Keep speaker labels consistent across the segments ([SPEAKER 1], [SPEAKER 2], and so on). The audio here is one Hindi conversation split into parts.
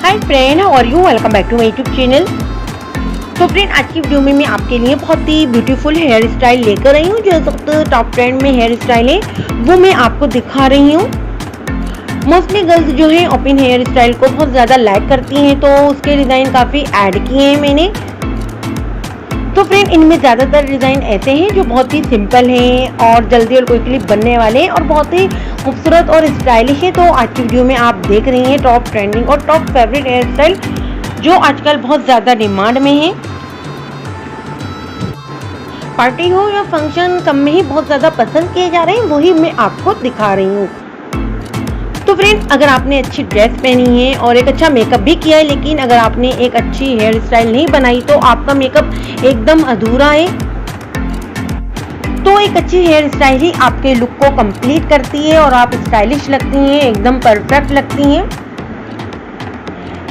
[SPEAKER 1] Hi friend, how are you? Welcome back to my YouTube channel. तो फ्रेंड, आज की वीडियो में मैं आपके लिए बहुत ही ब्यूटीफुल हेयर स्टाइल लेकर आई हूँ। जो सब टॉप ट्रेंड में हेयर स्टाइल है वो मैं आपको दिखा रही हूँ। मोस्टली गर्ल्स जो है ओपन हेयर स्टाइल को बहुत ज़्यादा लाइक करती हैं, तो उसके डिज़ाइन काफ़ी ऐड किए हैं मैंने। तो फ्रेंड, इनमें ज़्यादातर डिज़ाइन ऐसे हैं जो बहुत ही सिंपल हैं और जल्दी और क्विकली बनने वाले हैं और बहुत ही खूबसूरत और स्टाइलिश है। तो आज की वीडियो में आप देख रही हैं टॉप ट्रेंडिंग और टॉप फेवरेट हेयर स्टाइल जो आजकल बहुत ज़्यादा डिमांड में है। पार्टी हो या फंक्शन, सब में ही बहुत ज़्यादा पसंद किए जा रहे हैं, वही मैं आपको दिखा रही हूँ। तो फ्रेंड, अगर आपने अच्छी ड्रेस पहनी है और एक अच्छा मेकअप भी किया है, लेकिन अगर आपने एक अच्छी हेयर स्टाइल नहीं बनाई तो आपका मेकअप एकदम अधूरा है। तो एक अच्छी हेयर स्टाइल ही आपके लुक को कंप्लीट करती है और आप स्टाइलिश लगती हैं, एकदम परफेक्ट लगती हैं।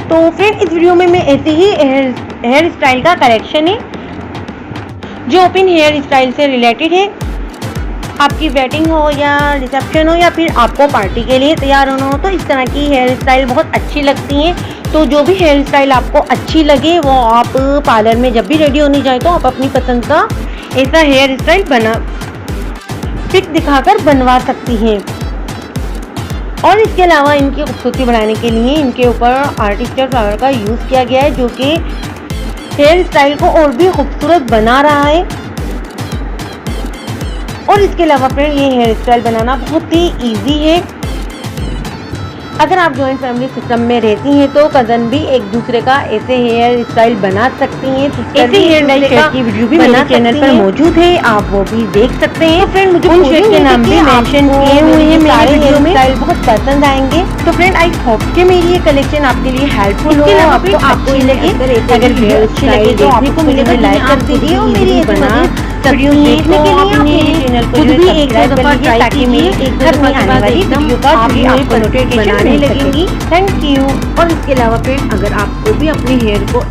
[SPEAKER 1] तो फ्रेंड, इस वीडियो में मैं ऐसे ही हेयर स्टाइल का कलेक्शन है जो ओपन हेयर स्टाइल से रिलेटेड है। आपकी वेडिंग हो या रिसेप्शन हो या फिर आपको पार्टी के लिए तैयार होना हो, तो इस तरह की हेयर स्टाइल बहुत अच्छी लगती हैं। तो जो भी हेयर स्टाइल आपको अच्छी लगे वो आप पार्लर में जब भी रेडी होने जाए तो आप अपनी पसंद का ऐसा हेयर स्टाइल पिक दिखाकर बनवा सकती हैं। और इसके अलावा इनकी खूबसूरती बढ़ाने के लिए इनके ऊपर आर्टिफिशियल फ्लावर का यूज़ किया गया है, जो कि हेयर स्टाइल को और भी खूबसूरत बना रहा है। और इसके अलावा फ्रेंड, ये हेयर स्टाइल बनाना बहुत ही इजी है। अगर आप जॉइंट फैमिली सिस्टम में रहती हैं तो कज़न भी एक दूसरे का ऐसे हेयर स्टाइल बना सकती हैं। ऐसे हेयर स्टाइल की वीडियो भी मेरे चैनल पर मौजूद है, आप वो भी देख सकते हैं। तो फ्रेंड, मुझे उन शेड के नाम भी मेंशन किए हुए हैं मेरे वीडियो में, स्टाइल बहुत पसंद आएंगे। तो फ्रेंड, आई होप कि मेरी ये कलेक्शन आपके लिए हेल्पफुल हो, आपको अच्छी लगे। अगर वीडियो अच्छी लगे तो आपको मुझे लाइक कर दीजिए और मेरी बना वीडियो देखने के लिए आप मेरे चैनल को भी एक दफा ट्राई ताकि मेरी एक घर में आने वाली वीडियो का आपको नोटिफिकेशन बनाने लगेंगी। Thank you. और इसके अलावा फ्रेंड, अगर आपको भी अपने हेयर को